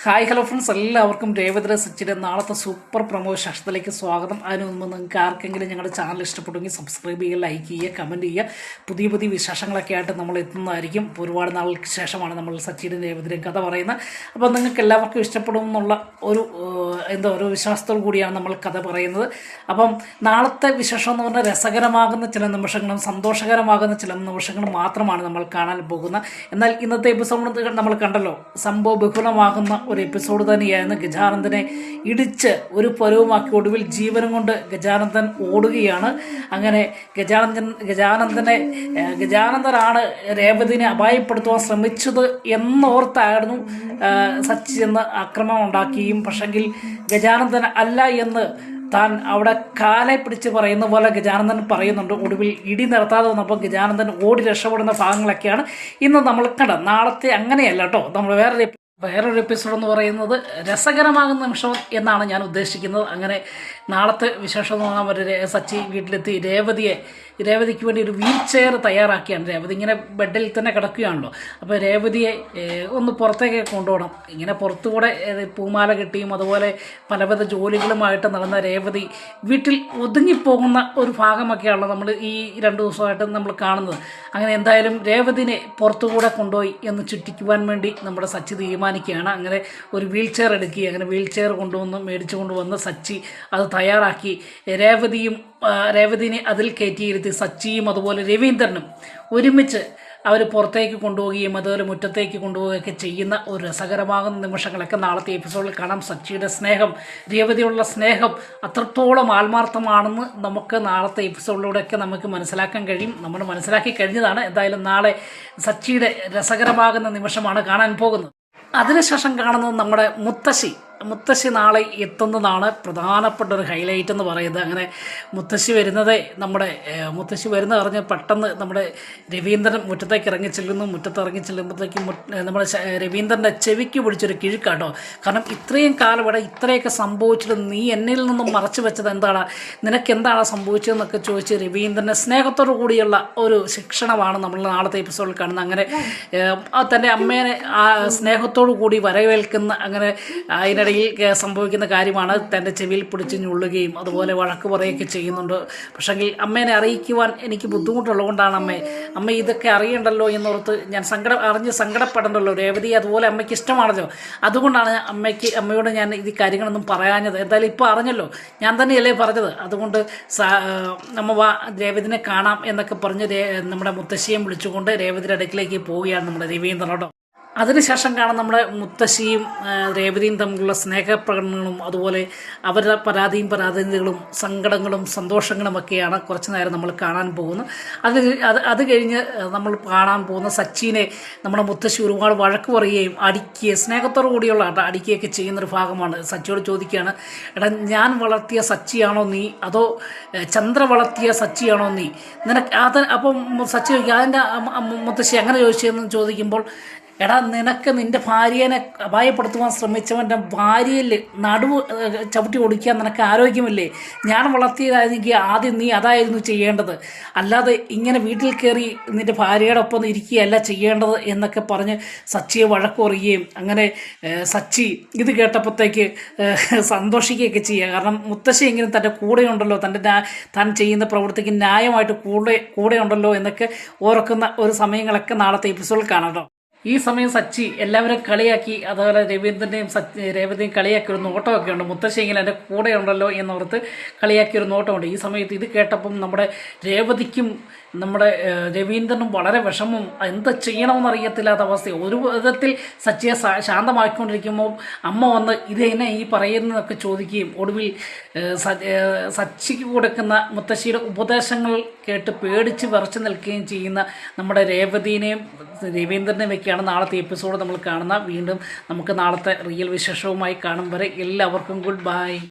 Hi hello friends, എല്ലാവർക്കും രേവതി സച്ചിൻ്റെ നാളത്തെ super promo സെഷനിലേക്ക് സ്വാഗതം. അതിന് മുമ്പ് നിങ്ങൾക്ക് ആർക്കെങ്കിലും ഞങ്ങളുടെ ചാനൽ ഇഷ്ടപ്പെട്ടെങ്കിൽ സബ്സ്ക്രൈബ് ചെയ്യുക, ലൈക്ക് ചെയ്യുക, കമൻറ്റ് ചെയ്യുക. പുതിയ പുതിയ വിശേഷങ്ങളൊക്കെ ആയിട്ട് നമ്മൾ എത്തുന്നതായിരിക്കും. ഒരുപാട് നാൾക്ക് ശേഷമാണ് നമ്മൾ സച്ചിയുടെ രേവതിയുടെ കഥ പറയുന്നത്. അപ്പോൾ നിങ്ങൾക്ക് എല്ലാവർക്കും ഇഷ്ടപ്പെടും എന്നുള്ള ഒരു വിശ്വാസത്തോടു കൂടിയാണ് നമ്മൾ കഥ പറയുന്നത്. അപ്പം നാളത്തെ വിശേഷം എന്ന് പറഞ്ഞാൽ രസകരമാകുന്ന ചില നിമിഷങ്ങളും സന്തോഷകരമാകുന്ന ചില നിമിഷങ്ങളും മാത്രമാണ് നമ്മൾ കാണാൻ പോകുന്നത്. എന്നാൽ ഇന്നത്തെ എപ്പിസോഡ് നമ്മൾ കണ്ടല്ലോ, സംഭവ ബഹുലമാകുന്ന ഒരു എപ്പിസോഡ് തന്നെയായിരുന്നു. ഗജാനന്ദനെ ഇടിച്ച് ഒരു പരുവമാക്കി ഒടുവിൽ ജീവനും കൊണ്ട് ഗജാനന്ദൻ ഓടുകയാണ്. അങ്ങനെ ഗജാനന്ദനാണ് രേവതിനെ അപായപ്പെടുത്തുവാൻ ശ്രമിച്ചത് എന്നോർത്തായിരുന്നു സച്ചി എന്ന് ആക്രമണം ഉണ്ടാക്കുകയും, പക്ഷെങ്കിൽ ഗജാനന്ദൻ അല്ല എന്ന് താൻ അവിടെ കാലെ പിടിച്ച് പറയുന്ന പോലെ ഗജാനന്ദൻ പറയുന്നുണ്ട്. ഒടുവിൽ ഇടി നിർത്താതെ വന്നപ്പോൾ ഗജാനന്ദൻ ഓടി രക്ഷപ്പെടുന്ന ഭാഗങ്ങളൊക്കെയാണ് ഇന്ന് നമ്മൾ കണ്ടത്. നാളത്തെ അങ്ങനെയല്ല കേട്ടോ, നമ്മൾ വേറൊരു എപ്പിസോഡ് എന്ന് പറയുന്നത് രസകരമാകുന്ന നിമിഷം എന്നാണ് ഞാൻ ഉദ്ദേശിക്കുന്നത്. അങ്ങനെ നാളത്തെ വിശേഷം എന്ന് പറഞ്ഞാൽ സച്ചി വീട്ടിലെത്തി രേവതിക്ക് വേണ്ടി ഒരു വീൽ ചെയർ തയ്യാറാക്കിയാണ്. രേവതി ഇങ്ങനെ ബെഡിൽ തന്നെ കിടക്കുകയാണല്ലോ. അപ്പോൾ രേവതിയെ ഒന്ന് പുറത്തേക്ക് കൊണ്ടുപോകണം. ഇങ്ങനെ പുറത്തുകൂടെ പൂമാല കെട്ടിയും അതുപോലെ പലവിധ ജോലികളുമായിട്ട് നടന്ന രേവതി വീട്ടിൽ ഒതുങ്ങിപ്പോകുന്ന ഒരു ഭാഗമൊക്കെയാണല്ലോ നമ്മൾ ഈ 2 ദിവസമായിട്ട് നമ്മൾ കാണുന്നത്. അങ്ങനെ എന്തായാലും രേവതിനെ പുറത്തുകൂടെ കൊണ്ടുപോയി എന്ന് ചുറ്റിക്കുവാൻ വേണ്ടി നമ്മുടെ സച്ചി തീരുമാനിക്കുകയാണ്. അങ്ങനെ ഒരു വീൽ ചെയർ എടുക്കുക. അങ്ങനെ വീൽ ചെയർ മേടിച്ചു കൊണ്ടുവന്ന് സച്ചി അത് തയ്യാറാക്കി രേവതിനെ അതിൽ കയറ്റിയിരുത്തി സച്ചിയും അതുപോലെ രവീന്ദ്രനും ഒരുമിച്ച് അവർ പുറത്തേക്ക് കൊണ്ടുപോവുകയും അതുപോലെ മുറ്റത്തേക്ക് കൊണ്ടുപോവുകയൊക്കെ ചെയ്യുന്ന ഒരു രസകരമാകുന്ന നിമിഷങ്ങളൊക്കെ നാളത്തെ എപ്പിസോഡിൽ കാണാം. സച്ചിയുടെ സ്നേഹം, രേവതിയുള്ള സ്നേഹം അത്രത്തോളം ആത്മാർത്ഥമാണെന്ന് നമുക്ക് നാളത്തെ എപ്പിസോഡിലൂടെയൊക്കെ നമുക്ക് മനസ്സിലാക്കാൻ കഴിയും. നമ്മൾ മനസ്സിലാക്കി കഴിഞ്ഞതാണ്. എന്തായാലും നാളെ സച്ചിയുടെ രസകരമാകുന്ന നിമിഷമാണ് കാണാൻ പോകുന്നത്. അതിനുശേഷം കാണുന്നത് നമ്മുടെ മുത്തശ്ശി നാളെ എത്തുന്നതാണ് പ്രധാനപ്പെട്ട ഒരു ഹൈലൈറ്റ് എന്ന് പറയുന്നത്. അങ്ങനെ മുത്തശ്ശി വരുന്നത് അറിഞ്ഞ് പെട്ടെന്ന് നമ്മുടെ രവീന്ദ്രൻ മുറ്റത്തേക്ക് ഇറങ്ങി ചെല്ലുമ്പോഴത്തേക്കും നമ്മുടെ രവീന്ദ്രൻ്റെ ചെവിക്ക് പിടിച്ചൊരു കിഴുക്കാട്ടോ. കാരണം ഇത്രയും കാലം ഇവിടെ ഇത്രയൊക്കെ സംഭവിച്ചിട്ട് നീ എന്നിൽ നിന്നും മറച്ചു വെച്ചത് എന്താണ്, നിനക്ക് എന്താണ് സംഭവിച്ചതെന്നൊക്കെ ചോദിച്ച് രവീന്ദ്രൻ്റെ സ്നേഹത്തോടു കൂടിയുള്ള ഒരു ശിക്ഷണമാണ് നമ്മൾ നാളത്തെ എപ്പിസോഡിൽ കാണുന്നത്. അങ്ങനെ തൻ്റെ അമ്മേനെ സ്നേഹത്തോടു കൂടി വരവേൽക്കുന്ന, അങ്ങനെ അതിനിടയിൽ സംഭവിക്കുന്ന കാര്യമാണ് തൻ്റെ ചെവിയിൽ പിടിച്ച് ഞുള്ളുകയും അതുപോലെ വഴക്ക് പറയുകയൊക്കെ ചെയ്യുന്നുണ്ട്. പക്ഷെങ്കിൽ അമ്മേനെ അറിയിക്കുവാൻ എനിക്ക് ബുദ്ധിമുട്ടുള്ളതുകൊണ്ടാണ് അമ്മ ഇതൊക്കെ അറിയണ്ടല്ലോ എന്നോർത്ത് ഞാൻ സങ്കടപ്പെടണ്ടല്ലോ. രേവതി അതുപോലെ അമ്മയ്ക്ക് ഇഷ്ടമാണല്ലോ, അതുകൊണ്ടാണ് അമ്മയോട് ഞാൻ ഈ കാര്യങ്ങളൊന്നും പറയാഞ്ഞത്. എന്തായാലും ഇപ്പോൾ അറിഞ്ഞല്ലോ, ഞാൻ തന്നെയല്ലേ പറഞ്ഞത്. അതുകൊണ്ട് നമ്മ രേവതിനെ കാണാം എന്നൊക്കെ പറഞ്ഞ് നമ്മുടെ മുത്തശ്ശിയും വിളിച്ചുകൊണ്ട് രേവതിയുടെ അടുക്കിലേക്ക് പോവുകയാണ് നമ്മുടെ രവീന്ദ്രനോട്. അതിനുശേഷം കാണാൻ നമ്മുടെ മുത്തശ്ശിയും രേവതിയും തമ്മിലുള്ള സ്നേഹപ്രകടനങ്ങളും അതുപോലെ അവരുടെ പരാതികളും സങ്കടങ്ങളും സന്തോഷങ്ങളും ഒക്കെയാണ് കുറച്ച് നേരം നമ്മൾ കാണാൻ പോകുന്നത്. അത് കഴിഞ്ഞ് നമ്മൾ കാണാൻ പോകുന്ന സച്ചിനെ നമ്മുടെ മുത്തശ്ശി ഒരുപാട് വഴക്ക് പറയുകയും സ്നേഹത്തോടു കൂടിയുള്ള അടിക്കുകയൊക്കെ ചെയ്യുന്നൊരു ഭാഗമാണ്. സച്ചിയോട് ചോദിക്കുകയാണ്, എടാ ഞാൻ വളർത്തിയ സച്ചിയാണോ നീ, അതോ ചന്ദ്ര വളർത്തിയ സച്ചിയാണോ നീ? അപ്പം സച്ചി ചോദിക്കുക, അതിൻ്റെ മുത്തശ്ശി അങ്ങനെ ചോദിച്ചതെന്ന് ചോദിക്കുമ്പോൾ, എടാ നിനക്ക് നിൻ്റെ ഭാര്യനെ അപായപ്പെടുത്തുവാൻ ശ്രമിച്ചവൻ്റെ ഭാര്യയിൽ നടുവ് ചവിട്ടി ഓടിക്കാൻ നിനക്ക് ആരോഗ്യമില്ലേ? ഞാൻ വളർത്തിയതായിരുന്നെങ്കിൽ ആദ്യം നീ അതായിരുന്നു ചെയ്യേണ്ടത്, അല്ലാതെ ഇങ്ങനെ വീട്ടിൽ കയറി നിൻ്റെ ഭാര്യയുടെ ഒപ്പം ഇരിക്കുകയല്ല ചെയ്യേണ്ടത് എന്നൊക്കെ പറഞ്ഞ് സച്ചിയെ വഴക്ക് പറയുകയും, അങ്ങനെ സച്ചി ഇത് കേട്ടപ്പോഴത്തേക്ക് സന്തോഷിക്കുകയൊക്കെ ചെയ്യുക. കാരണം മുത്തശ്ശി എങ്കിലും തൻ്റെ കൂടെയുണ്ടല്ലോ, താൻ ചെയ്യുന്ന പ്രവൃത്തിക്ക് ന്യായമായിട്ട് കൂടെയുണ്ടല്ലോ എന്നൊക്കെ ഓർക്കുന്ന ഒരു സമയങ്ങളൊക്കെ നാളത്തെ എപ്പിസോഡിൽ കാണാം. ഈ സമയം സച്ചി എല്ലാവരും കളിയാക്കി, അതുപോലെ രേവതിയും കളിയാക്കി ഒരു നോട്ടമൊക്കെ ഉണ്ട്. മുത്തശ്ശി ഇങ്ങനെ എൻ്റെ കൂടെ ഉണ്ടല്ലോ എന്നോർത്ത് കളിയാക്കിയൊരു നോട്ടമുണ്ട്. ഈ സമയത്ത് ഇത് കേട്ടപ്പം നമ്മുടെ രേവതിക്കും നമ്മുടെ രവീന്ദ്രനും വളരെ വിഷമം, എന്ത് ചെയ്യണമെന്നറിയത്തില്ലാത്ത അവസ്ഥ. ഒരു വിധത്തിൽ സച്ചിയെ ശാന്തമാക്കിക്കൊണ്ടിരിക്കുമ്പോൾ അമ്മ വന്ന് ഇതെന്നെ ഈ പറയുന്നതൊക്കെ ചോദിക്കുകയും ഒടുവിൽ സച്ചിക്ക് കൊടുക്കുന്ന മുത്തശ്ശിയുടെ ഉപദേശങ്ങൾ കേട്ട് പേടിച്ച് വിറച്ചു നിൽക്കുകയും ചെയ്യുന്ന നമ്മുടെ രേവതിനെയും രവീന്ദ്രനെയും ഒക്കെയാണ് നാളത്തെ എപ്പിസോഡ് നമ്മൾ കാണുന്നത്. വീണ്ടും നമുക്ക് നാളത്തെ റിയൽ വിശേഷവുമായി കാണും വരെ എല്ലാവർക്കും ഗുഡ് ബൈ.